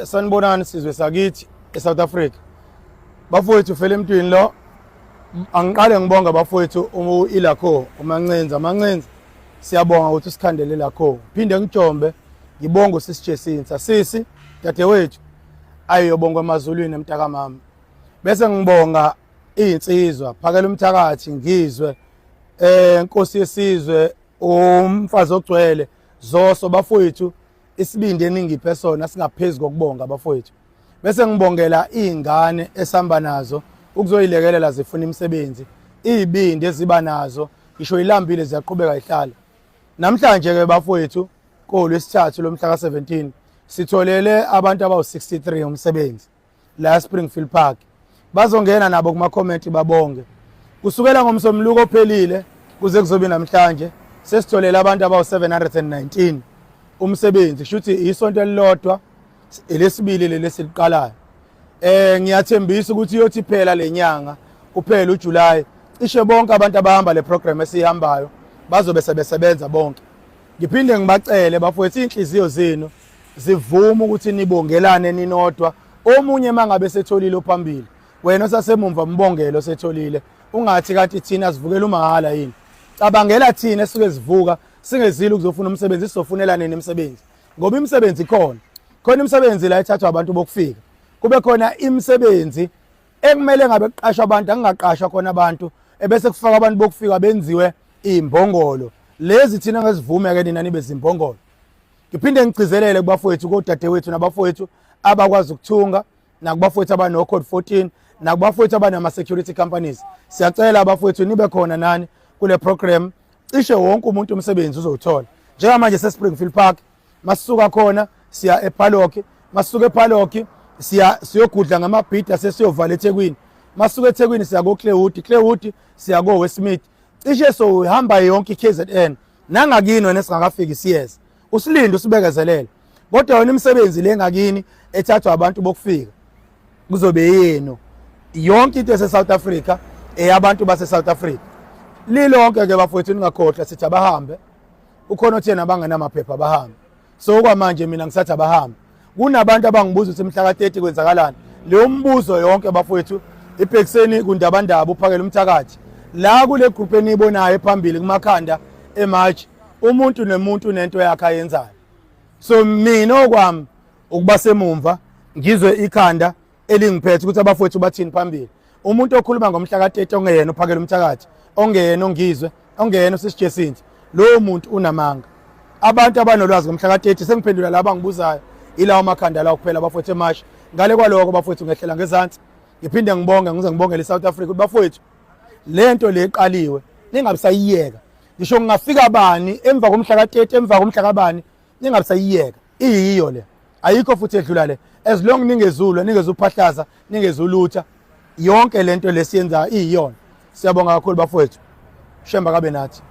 Sanibonani sizwe sakithi eSouth Africa. Bafowethu ufele emntwini lo. Angiqale ngibonga bafowethu iLakho uMancenza. Mancenza siyabonga ukuthi usikhandele Lakho. Phinde ngijombe ngibonga usisijesinsa. Sisi dadewethu ayiyobonga emazulwini emtaka mama. Bese ngibonga insizwa phakela umthakathi ngizwe Nkosi yesizwe umfazi ogcwele Zoso bafowethu isibindi eningiphe sona singaphezulu kokubonga bafowethu. Bese ngibongela izingane esihamba nazo ukuzoyilekelela zifuna imisebenzi, izibindi eziba nazo ngisho ilambile ziyaqhubeka ihlala. Namhlanje ke bafowethu koLwesithathu lomhla ka17 sitholele abantu abawu63 umsebenzi la Springfield Park. Bazongena nabo kuma comment babonge. Kusukela ngomsombuluko ophelile kuze kuzobe namhlanje sesitholele abantu abawu719 umsebenzi. Shuthi isonto elilodwa elesibili lelesiqalayo. Ngiyathembisa ukuthi uyothi phela lenyanga kuphela uJuly cishe bonke abantu abahamba le program esihambayo bazobe sebesebenza bonke. Ngiphinde ngibacele bafowethu inhliziyo zenu zivuma ukuthi nibongelane ninodwa. Omunye mangabe setholile ophambili wena osasemumva mbongelo setholile ungathi kanti thina sivukela umahala yini. Cabangela thina esuke sivuka singezile ukuzofuna umsebenzi sizofunela nini imisebenzi ngoba imisebenzi ikhona. Khona imisebenzi la ethathwa abantu bokufika. Kube khona imisebenzi ekumele ngabe kuqashwa abantu angaqashwa khona abantu ebese kufaka abantu bokufika benziwe imbongolo. Lezi thina ngesivume ke nina nibe zimbongolo. Ngiphinde ngigcizelele kubafowethu kodadewethu nabafowethu abakwazi ukuthunga nakubafowethu abano code 14 nakubafowethu abanama security companies. Siyacela abafowethu nibe khona nani kule program. Cishe wonke umuntu umsebenzi uzowuthola. Njengamanje seSpringfield Park masisuka khona siya ePhaloki, masisuka ePhaloki siyogudla ngamabhida sesiyovala eThekwini. Masisuka eThekwini siya koClaywood, Claywood siya koWestmead. Cishe so uhamba yonke iKZN nangakini wena singakafiki siyeza. Usilinde usibekezelele. Kodwa wena imisebenzi lengakini ethathwa abantu bokufika kuzobe yenu. Yonke into eseSouth Africa eyabantu baseSouth Africa. Lilonke ke bafowethu ningakhohlwa sithi abahambe. Ukhona othena abangenamaphepha abahambe. So kwamanje mina ngisathi abahambe. Kunabantu abangibuza ukuthi mhla ka30 kwenzakalani. Leyo mbuzo yonke bafowethu iphekiseni kundabandaba uphakela umthakathi. La kule group enibonayo phambili kumakhanda eMarch umuntu nemuntu nento yakhe ayenzayo. So mina okwami ukuba semumva ngizwe ikhanda elingiphethe ukuthi abafowethu bathini phambili. Umuntu okhuluma ngomhla ka30 ongeyena uphakela umthakathi, ongeyena ongizwe, ongeyena usisijesinti. Lo muntu unamanga. Abantu abanolwazi ngomhla ka30 sengiphendula laba ngibuzayo ilawo makhanda la kuphela abafowethu eMarch. Ngale kwaloko abafowethu ngehlela ngezantsi. Ngiphinde ngibonge ngize ngibongele eSouth Africa ukuthi bafowethu lento leqaliwe ningabisayiyeka. Ngisho ngingafika bani emva komhla ka30 emva komhla kabani ningabisayiyeka. Iyiyo le. Ayikho futhi edlula le. As long ningezulwa ningezuphahlaza ningezulutha yonke lento lesiyenza iyona. Siyabonga kakhulu bafowethu. Shemba kabe nathi.